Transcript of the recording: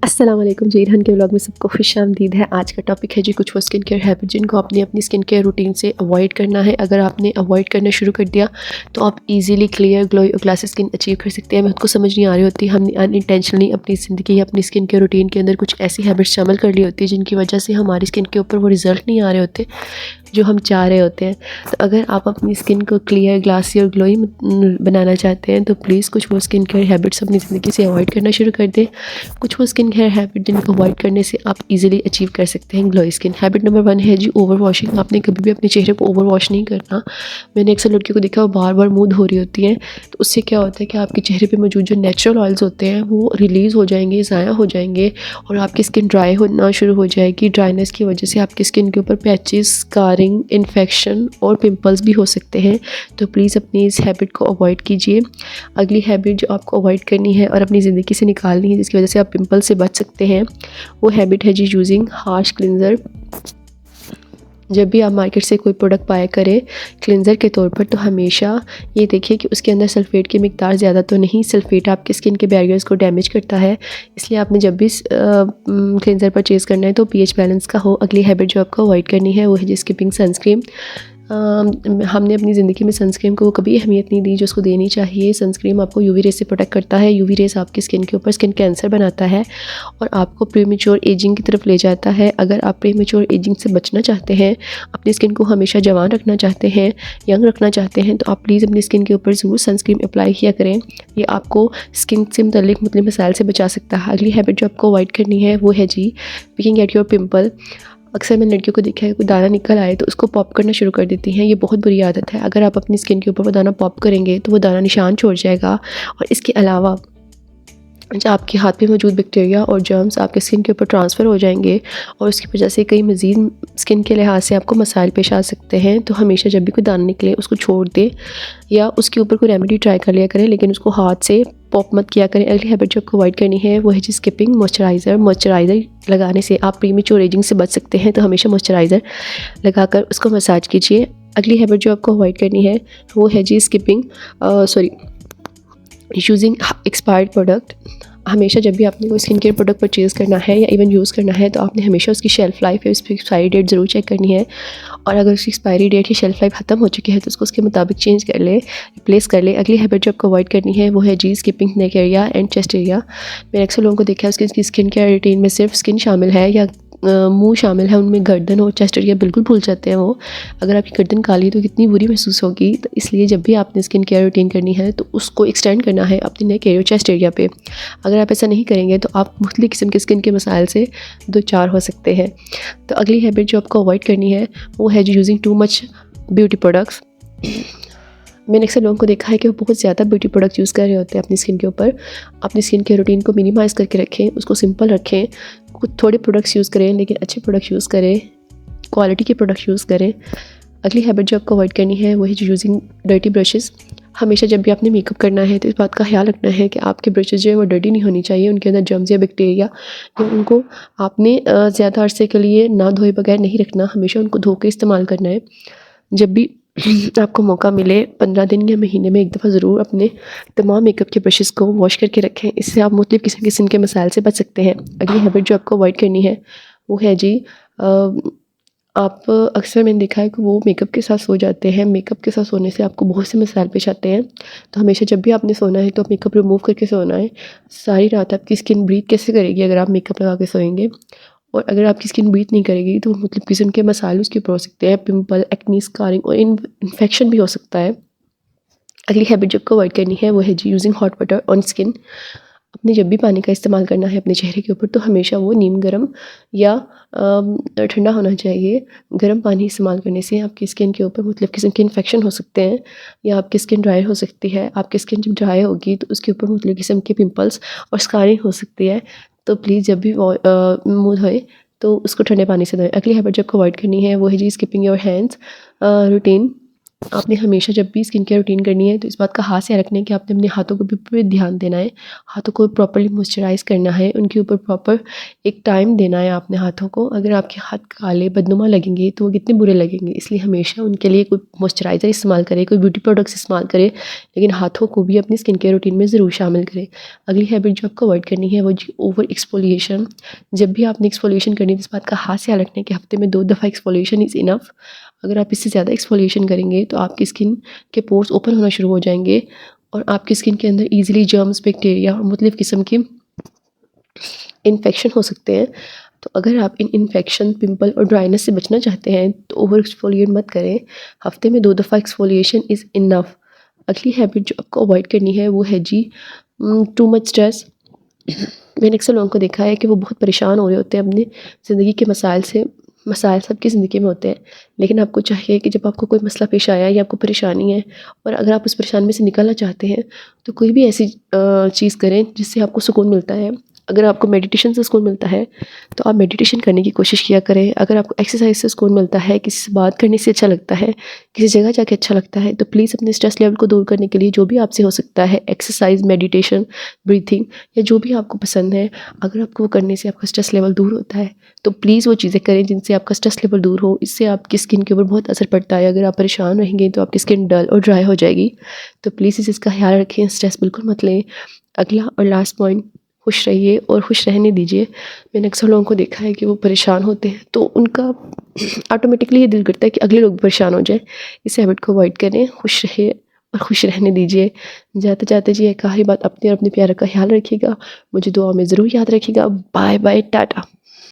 अस्सलाम वालेकुम जी, इरहन के व्लॉग में सबको खुशामदीद है। आज का टॉपिक है जी कुछ वो स्किन केयर हैबिट जिनको आपने अपनी स्किन केयर रूटीन से अवॉइड करना है। अगर आपने अवॉइड करना शुरू कर दिया तो आप इजीली क्लियर ग्लोई और ग्लासी स्किन अचीव कर सकते हैं। हमें खुद को समझ नहीं आ रही होती, हमने अनइंटेंशनली अपनी ज़िंदगी या अपनी स्किन केयर रूटीन के अंदर कुछ ऐसी हैबिट्स शामिल कर ली होती है जिनकी वजह से हमारी स्किन के ऊपर वो रिज़ल्ट नहीं आ रहे होते जो हम चाह रहे होते हैं। तो अगर आप अपनी स्किन को क्लियर, ग्लासी और ग्लोई बनाना चाहते हैं तो प्लीज़ कुछ वो स्किन केयर हैबिट्स अपनी ज़िंदगी से अवॉइड करना शुरू कर दें। कुछ वो स्किन केयर हैबिट जिनको अवॉइड करने से आप इजीली अचीव कर सकते हैं ग्लोई स्किन। हैबिट नंबर 1 है जी ओवर वॉशिंग। आपने कभी भी अपने चेहरे को ओवर वॉश नहीं करना। मैंने अक्सर लड़कियों को देखा वो बार बार मुँह धो रही होती हैं, तो उससे क्या होता है कि आपके चेहरे पे मौजूद जो नेचुरल ऑयल्स होते हैं वो रिलीज़ हो जाएंगे, ज़ाया हो जाएंगे और आपकी स्किन ड्राई होना शुरू हो जाएगी। ड्राइनेस की वजह से आपकी स्किन के ऊपर पैचेस, स्कारिंग, इन्फेक्शन और पिंपल्स भी हो सकते हैं। तो प्लीज़ अपनी इस हैबिट को अवॉइड कीजिए। अगली हैबिट जो आपको अवॉइड करनी है और अपनी ज़िंदगी से निकालनी है जिसकी वजह से आप पिंपल से बच सकते हैं, वो हैबिट है जी यूजिंग हार्श क्लिनज़र। जब भी आप मार्केट से कोई प्रोडक्ट बाय करें क्लिनज़र के तौर पर तो हमेशा ये देखिए कि उसके अंदर सल्फ़ेट की मिकदार ज़्यादा तो नहीं। सल्फ़ेट आपके स्किन के बैरियर्स को डैमेज करता है, इसलिए आपने जब भी क्लिनज़र परचेज़ करना है तो पीएच बैलेंस का हो। अगली हैबिट जो आपको अवॉइड करनी है वो है जी स्किपिंग सनस्क्रीन। हमने अपनी ज़िंदगी में सनस्क्रीन को कभी अहमियत नहीं दी जो उसको देनी चाहिए। सनस्क्रीन आपको यूवी रेस से प्रोटेक्ट करता है। यूवी रेस आपकी स्किन के ऊपर स्किन कैंसर बनाता है और आपको प्रीमेच्योर एजिंग की तरफ ले जाता है। अगर आप प्रीमेच्योर एजिंग से बचना चाहते हैं, अपनी स्किन को हमेशा जवान रखना चाहते हैं, यंग रखना चाहते हैं, तो आप प्लीज़ अपनी स्किन के ऊपर ज़रूर सनस्क्रीन अप्लाई किया करें। ये आपको स्किन से मुतल्लिक मुख्तलिफ मसाइल से बचा सकता है। अगली हैबिट जो आपको अवॉइड करनी है वो है जी पिकिंग एट योर पिंपल। अक्सर मैंने लड़कियों को देखा है कोई दाना निकल आए तो उसको पॉप करना शुरू कर देती हैं। ये बहुत बुरी आदत है। अगर आप अपनी स्किन के ऊपर वो दाना पॉप करेंगे तो वो दाना निशान छोड़ जाएगा और इसके अलावा जो आपके हाथ में मौजूद बैक्टीरिया और जर्म्स आपके स्किन के ऊपर ट्रांसफ़र हो जाएंगे और उसकी वजह से कई मज़ीद स्किन के लिहाज से आपको मसाइल पेश आ सकते हैं। तो हमेशा जब भी कोई दाना निकले उसको छोड़ दें या उसके ऊपर कोई रेमेडी ट्राई कर लिया करें, लेकिन उसको हाथ से पॉप मत किया करें। अगली हैबिट जो आपको अवॉइड करनी है वो है जी स्किपिंग मॉइस्चराइज़र। मॉइस्चराइज़र लगाने से आप प्रीमेच्योर एजिंग से बच सकते हैं, तो हमेशा मॉइस्चराइज़र लगाकर उसको मसाज कीजिए। अगली हैबिट जो आपको अवॉइड करनी है वो है जी स्किपिंग यूजिंग एक्सपायर्ड प्रोडक्ट। हमेशा जब भी आपने कोई स्किन केयर प्रोडक्ट परचेज़ करना है या इवन यूज़ करना है तो आपने हमेशा उसकी शेल्फ़ लाइफ या उसकी एक्सपायरी डेट ज़रूर चेक करनी है। और अगर उसकी एक्सपायरी डेट या शेल्फ़ लाइफ ख़त्म हो चुकी है तो उसको उसके मुताबिक चेंज कर ले, रिप्लेस कर ले। अगली हैबिट जो आपको अवॉइड करनी है वो है जी skipping neck area and chest area. मैंने अक्सर लोगों को देखा है उसकी स्किन केयर रूटीन में सिर्फ स्किन शामिल है या मुंह शामिल है, उनमें गर्दन और चेस्ट एरिया बिल्कुल भूल जाते हैं वो। अगर आपकी गर्दन काली है तो कितनी बुरी महसूस होगी। तो इसलिए जब भी आपने स्किन केयर रूटीन करनी है तो उसको एक्सटेंड करना है अपनी नेक एरिया, चेस्ट एरिया पे। अगर आप ऐसा नहीं करेंगे तो आप मुख्तलिफ किस्म के स्किन के मसाइल से दो चार हो सकते हैं। तो अगली हैबिट जो आपको अवॉइड करनी है वो है जी using too much beauty products. मैंने अक्सर लोगों को देखा है कि वो बहुत ज़्यादा ब्यूटी प्रोडक्ट यूज़ कर रहे होते हैं अपनी स्किन के ऊपर। अपनी स्किन के रूटीन को मिनिमाइज़ करके रखें, उसको सिंपल रखें। कुछ थोड़े प्रोडक्ट्स यूज़ करें लेकिन अच्छे प्रोडक्ट यूज़ करें, क्वालिटी के प्रोडक्ट यूज़ करें। अगली हैबिट जो आपको अवॉइड करनी है वो है यूजिंग डर्टी ब्रशेज़। हमेशा जब भी आपने मेकअप करना है तो इस बात का ख्याल रखना है कि आपके ब्रशेज़ जो है वो डर्टी नहीं होनी चाहिए। उनके अंदर जर्म्स या बैक्टीरिया तो उनको आपने ज़्यादा अरसे के लिए ना धोए बगैर नहीं रखना, हमेशा उनको धो के इस्तेमाल करना है। जब भी आपको मौका मिले 15 दिन या महीने में एक दफ़ा ज़रूर अपने तमाम मेकअप के ब्रशेज़ को वॉश करके रखें। इससे आप मुख्तलिफ किस्म के स्किन के मसाइल से बच सकते हैं। अगली हैबिट जो आपको अवॉइड करनी है वो है जी आप अक्सर मैंने देखा है कि वो मेकअप के साथ सो जाते हैं। मेकअप के साथ सोने से आपको बहुत से मसाइल पेश आते हैं, तो हमेशा जब भी आपने सोना है तो मेकअप रिमूव करके सोना है। सारी रात आपकी स्किन ब्रीथ कैसे करेगी अगर आप मेकअप लगा के सोएंगे, और अगर आपकी स्किन ब्रीथ नहीं करेगी तो मतलब किस्म के मसाइल उसके ऊपर हो सकते हैं, पिंपल, एक्नी, स्कारिंग और इन्फेक्शन भी हो सकता है। अगली हैबिट जो आपको अवॉइड करनी है वो है जी using hot water on skin. अपने जब भी पानी का इस्तेमाल करना है अपने चेहरे के ऊपर तो हमेशा वो नीम गर्म या ठंडा होना चाहिए। गर्म पानी इस्तेमाल करने से आपकी स्किन के ऊपर मुख्तलिफ किस्म के इन्फेक्शन हो सकते हैं या आपकी स्किन ड्राई हो सकती है। आपकी स्किन जब ड्राई होगी तो उसके ऊपर मुख्तलिफ किस्म के पिंपल्स और स्कारिंग हो सकती है। तो प्लीज़ जब भी मुँह धोए तो उसको ठंडे पानी से धोएं। अगली हैबिट जो आपको अवॉइड करनी है वो है जी स्किपिंग योर हैंड्स रूटीन। आपने हमेशा जब भी स्किन केयर रूटीन करनी है तो इस बात का खास ध्यान रखना है कि आपने अपने हाथों के ऊपर ध्यान देना है, हाथों को प्रॉपर्ली मॉइस्चराइज़ करना है, उनके ऊपर प्रॉपर एक टाइम देना है आपने हाथों को। अगर आपके हाथ काले बदनुमा लगेंगे तो वो कितने बुरे लगेंगे, इसलिए हमेशा उनके लिए कोई मॉइस्चराइज़र इस्तेमाल करें, कोई ब्यूटी प्रोडक्ट्स इस्तेमाल करें, लेकिन हाथों को भी अपनी स्किन केयर रूटीन में ज़रूर शामिल करें। अगली हैबिट जो आपको अवॉइड करनी है वो जी ओवर एक्सफोलिएशन। जब भी आपने एक्सफोलिएशन करनी है तो इस बात का खास ध्यान रखना है कि हफ्ते में 2 दफ़ा एक्सफोलिएशन इज़ इनफ। अगर आप इससे ज़्यादा एक्सफोलिएशन करेंगे तो आपकी स्किन के पोर्स ओपन होना शुरू हो जाएंगे और आपकी स्किन के अंदर ईजिली जर्म्स, बैक्टीरिया और मुख्तलिफ़ किस्म की इन्फेक्शन हो सकते हैं। तो अगर आप इन इन्फेक्शन, पिंपल और ड्राइनेस से बचना चाहते हैं तो ओवर एक्सफोलिएट मत करें। हफ्ते में 2 दफ़ा एक्सफोलिएशन इज़ इनफ। अगली हैबिट जो आपको अवॉइड करनी है वो है जी टू मच स्ट्रेस। मैंने अक्सर लोगों को देखा है कि वो बहुत परेशान हो रहे होते हैं अपनी ज़िंदगी के मसाइल से। मसाइल सबकी ज़िंदगी में होते हैं, लेकिन आपको चाहिए कि जब आपको कोई मसला पेश आया या आपको परेशानी है और अगर आप उस परेशानी में से निकलना चाहते हैं तो कोई भी ऐसी चीज़ करें जिससे आपको सुकून मिलता है। अगर आपको मेडिटेशन से सुकून मिलता है तो आप मेडिटेशन करने की कोशिश किया करें। अगर आपको एक्सरसाइज से सुकून मिलता है, किसी से बात करने से अच्छा लगता है, किसी जगह जाके अच्छा लगता है, तो प्लीज़ अपने स्ट्रेस लेवल को दूर करने के लिए जो भी आपसे हो सकता है, एक्सरसाइज, मेडिटेशन, ब्रीथिंग या जो भी आपको पसंद है, अगर आपको वो करने से आपका स्ट्रेस लेवल दूर होता है तो प्लीज़ वो चीज़ें करें जिनसे आपका स्ट्रेस लेवल दूर हो। इससे आपकी स्किन के ऊपर बहुत असर पड़ता है। अगर आप परेशान रहेंगे तो आपकी स्किन डल और ड्राई हो जाएगी। तो प्लीज़ इस चीज़ का ख्याल रखें, स्ट्रेस बिल्कुल मत लें। अगला और लास्ट पॉइंट, खुश रहिए और खुश रहने दीजिए। मैंने अक्सर लोगों को देखा है कि वो परेशान होते हैं तो उनका ऑटोमेटिकली ये दिल करता है कि अगले लोग परेशान हो जाए। इस हैबिट को अवॉइड करें, खुश रहिए और खुश रहने दीजिए। जाते जाते जी एक आखिरी बात, अपने और अपने प्यारे का ख्याल रखिएगा। मुझे दुआ में ज़रूर याद रखिएगा। Bye bye, Tata.